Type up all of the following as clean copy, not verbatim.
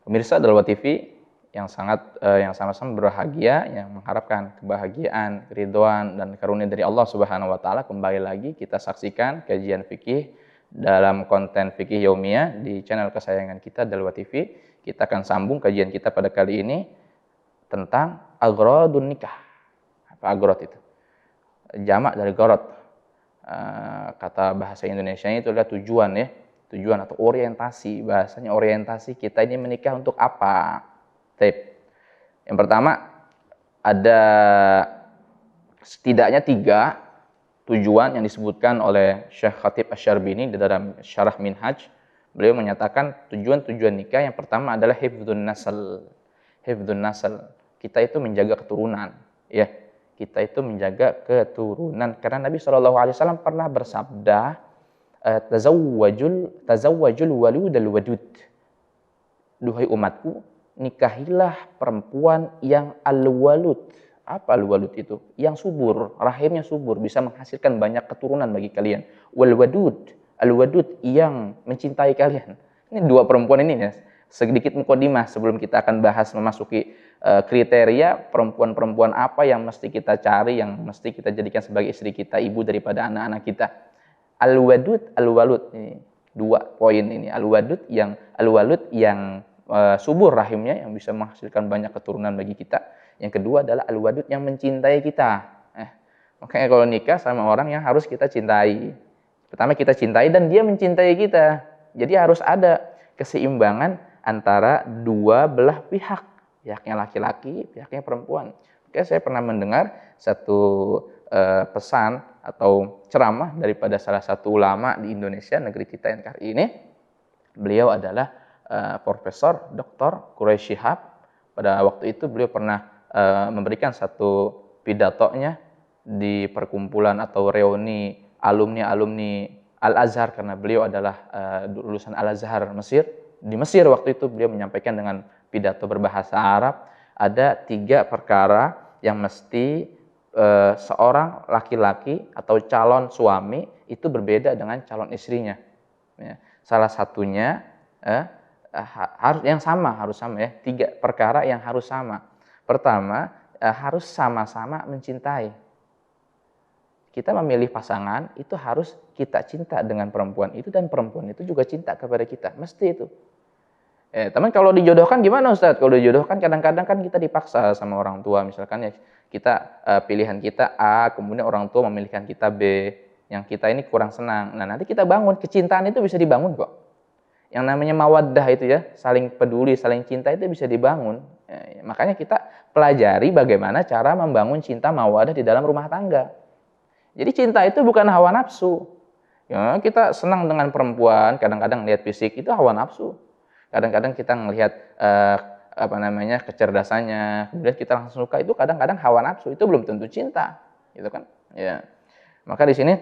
Pemirsa Dalwa TV yang sama-sama berbahagia, yang mengharapkan kebahagiaan, keridhaan dan karunia dari Allah Subhanahu wa taala, kembali lagi kita saksikan kajian fikih dalam konten fikih yaumiyah di channel kesayangan kita Dalwa TV. Kita akan sambung kajian kita pada kali ini tentang aghradun nikah. Apa aghrad itu? Jamak dari gharad. Kata bahasa Indonesianya itu adalah tujuan ya. Tujuan atau orientasi. Bahasanya orientasi, kita ini menikah untuk apa? Yang pertama, ada setidaknya 3 tujuan yang disebutkan oleh Syekh Khatib Asy-Syarbini di dalam Syarah Minhaj. Beliau menyatakan tujuan-tujuan nikah yang pertama adalah hifdzun nasl. Hifdzun nasl. Kita itu menjaga keturunan, ya. Kita itu menjaga keturunan karena Nabi SAW pernah bersabda, tazawwajul waludal wadud. Duhai umatku, nikahilah perempuan yang al-walud. Apa al-walud itu? Yang subur, rahimnya subur, bisa menghasilkan banyak keturunan bagi kalian. Wal wadud, al-wadud yang mencintai kalian. Ini 2 perempuan ini ya. Sedikit mukadimah sebelum kita akan bahas memasuki kriteria perempuan-perempuan apa yang mesti kita cari, yang mesti kita jadikan sebagai istri kita, ibu daripada anak-anak kita. Al-wadud, al-walud. Ini 2 poin ini. Al-walud yang subur rahimnya, yang bisa menghasilkan banyak keturunan bagi kita. Yang kedua adalah al-wadud yang mencintai kita. Makanya kalau nikah sama orang yang harus kita cintai. Pertama kita cintai dan dia mencintai kita. Jadi harus ada keseimbangan antara 2 belah pihak. Pihaknya laki-laki, pihaknya perempuan. Oke, saya pernah mendengar satu pesan atau ceramah daripada salah satu ulama di Indonesia, negeri kita NKRI ini. Beliau adalah Profesor Dr. Quraisy Shihab. Pada waktu itu beliau pernah memberikan satu pidatonya di perkumpulan atau reuni alumni Al-Azhar, karena beliau adalah lulusan Al-Azhar Mesir. Di Mesir waktu itu beliau menyampaikan dengan pidato berbahasa Arab, ada 3 perkara yang mesti seorang laki-laki atau calon suami itu berbeda dengan calon istrinya. Salah satunya harus sama ya. 3 perkara yang harus sama. Pertama, harus sama-sama mencintai. Kita memilih pasangan itu harus kita cinta dengan perempuan itu dan perempuan itu juga cinta kepada kita. Mesti itu. Teman, kalau dijodohkan gimana Ustadz? Kalau dijodohkan kadang-kadang kan kita dipaksa sama orang tua. Misalkan ya kita pilihan kita A, kemudian orang tua memilihkan kita B. Yang kita ini kurang senang. Nah, nanti kita bangun. Kecintaan itu bisa dibangun kok. Yang namanya mawaddah itu ya, saling peduli, saling cinta itu bisa dibangun. Makanya kita pelajari bagaimana cara membangun cinta mawaddah di dalam rumah tangga. Jadi cinta itu bukan hawa nafsu. Ya, kita senang dengan perempuan, kadang-kadang lihat fisik itu hawa nafsu. Kadang-kadang kita melihat kecerdasannya, kemudian kita langsung suka, itu kadang-kadang hawa nafsu, itu belum tentu cinta, gitu kan? Ya. Maka di sini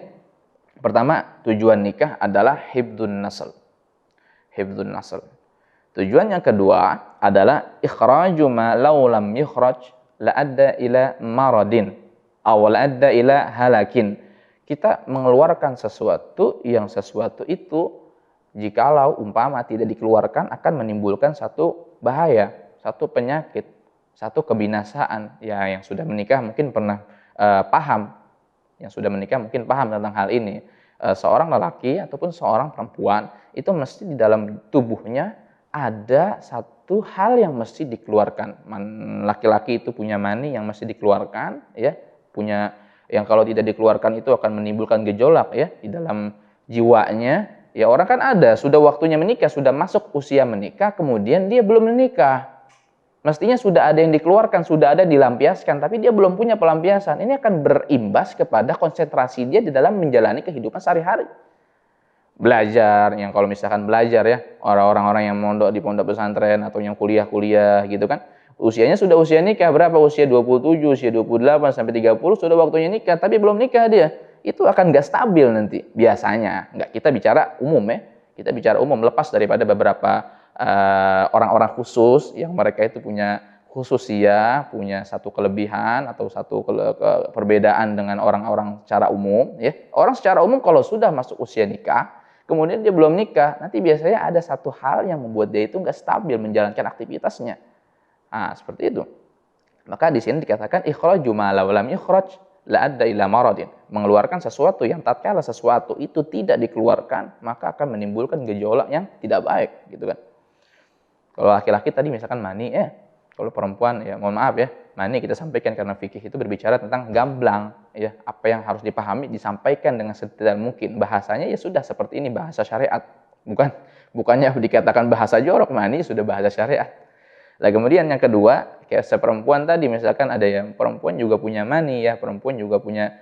pertama tujuan nikah adalah hifdzun nasl. Hifdzun nasl. Tujuan yang kedua adalah ikhraju ma law lam yukhraj la adda ila maradin aw la adda ila halakin. Kita mengeluarkan sesuatu itu jikalau umpama tidak dikeluarkan akan menimbulkan satu bahaya, satu penyakit, satu kebinasaan. Ya, yang sudah menikah mungkin pernah paham. Yang sudah menikah mungkin paham tentang hal ini. Seorang lelaki ataupun seorang perempuan itu mesti di dalam tubuhnya ada satu hal yang mesti dikeluarkan. Laki-laki itu punya mani yang mesti dikeluarkan, ya, punya yang kalau tidak dikeluarkan itu akan menimbulkan gejolak ya di dalam jiwanya. Ya, orang kan ada, sudah waktunya menikah, sudah masuk usia menikah, kemudian dia belum menikah. Mestinya sudah ada yang dikeluarkan, sudah ada dilampiaskan, tapi dia belum punya pelampiasan. Ini akan berimbas kepada konsentrasi dia di dalam menjalani kehidupan sehari-hari. Belajar, yang kalau misalkan belajar ya, orang-orang yang mondok di pondok pesantren atau yang kuliah-kuliah gitu kan, usianya sudah usia nikah, berapa? Usia 27, usia 28, sampai 30, sudah waktunya nikah, tapi belum nikah dia. Itu akan nggak stabil nanti biasanya. Nggak, kita bicara umum ya, kita bicara umum, lepas daripada beberapa orang-orang khusus yang mereka itu punya khususia, punya satu kelebihan atau satu perbedaan dengan orang-orang secara umum ya. Orang secara umum kalau sudah masuk usia nikah, kemudian dia belum nikah, nanti biasanya ada satu hal yang membuat dia itu nggak stabil menjalankan aktivitasnya. Nah, seperti itu. Maka di sini dikatakan ikhraju ma law lam yukhraj la adda ila maradin. Mengeluarkan sesuatu yang tatkala sesuatu itu tidak dikeluarkan, maka akan menimbulkan gejolak yang tidak baik, gitu kan. Kalau laki-laki tadi misalkan mani, kalau perempuan ya mohon maaf ya, mani kita sampaikan karena fikih itu berbicara tentang gamblang, ya, apa yang harus dipahami disampaikan dengan sedetail mungkin. Bahasanya ya sudah seperti ini, bahasa syariat. Bukannya dikatakan bahasa jorok, mani sudah bahasa syariat. Nah, kemudian yang kedua, kayak seperempuan tadi, misalkan ada yang perempuan juga punya mani, ya, perempuan juga punya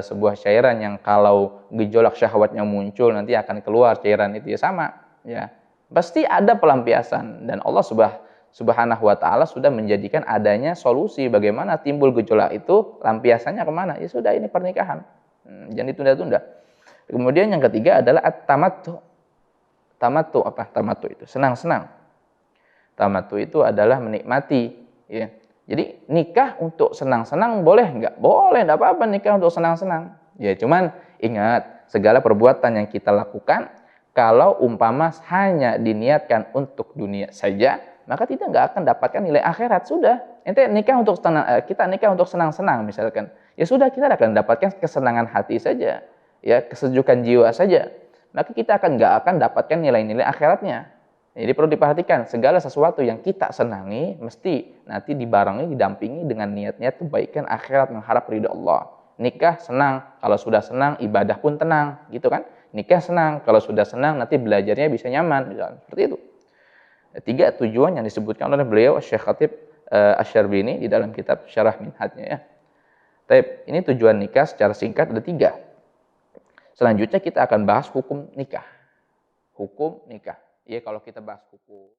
sebuah cairan yang kalau gejolak syahwatnya muncul nanti akan keluar cairan itu, ya sama, ya. Pasti ada pelampiasan dan Allah Subhanahu wa taala sudah menjadikan adanya solusi bagaimana timbul gejolak itu, lampiasannya kemana? Ya sudah, ini pernikahan. Jangan ditunda-tunda. Kemudian yang ketiga adalah at-tamattu. Tamattu apa? Tamattu itu senang-senang. Tamattu itu adalah menikmati, ya. Jadi nikah untuk senang-senang boleh nggak? Boleh, nggak apa-apa nikah untuk senang-senang. Ya, cuman ingat, segala perbuatan yang kita lakukan kalau umpama hanya diniatkan untuk dunia saja, maka nggak akan dapatkan nilai akhirat. Sudah, ente nikah untuk kita nikah untuk senang-senang misalkan. Ya sudah, kita akan dapatkan kesenangan hati saja, ya, kesejukan jiwa saja. Maka kita nggak akan dapatkan nilai-nilai akhiratnya. Jadi perlu diperhatikan, segala sesuatu yang kita senangi mesti nanti dibarengi, didampingi dengan niat-niat kebaikan akhirat, mengharap ridha Allah. Nikah senang, kalau sudah senang ibadah pun tenang, gitu kan? Nikah senang, kalau sudah senang nanti belajarnya bisa nyaman, misalnya seperti itu. 3 tujuan yang disebutkan oleh beliau Syekh Khatib Asy-Syarbini di dalam kitab Syarah Minhajnya, ya. Ini tujuan nikah secara singkat ada 3. Selanjutnya kita akan bahas hukum nikah. Hukum nikah. Ya, kalau kita bahas hukum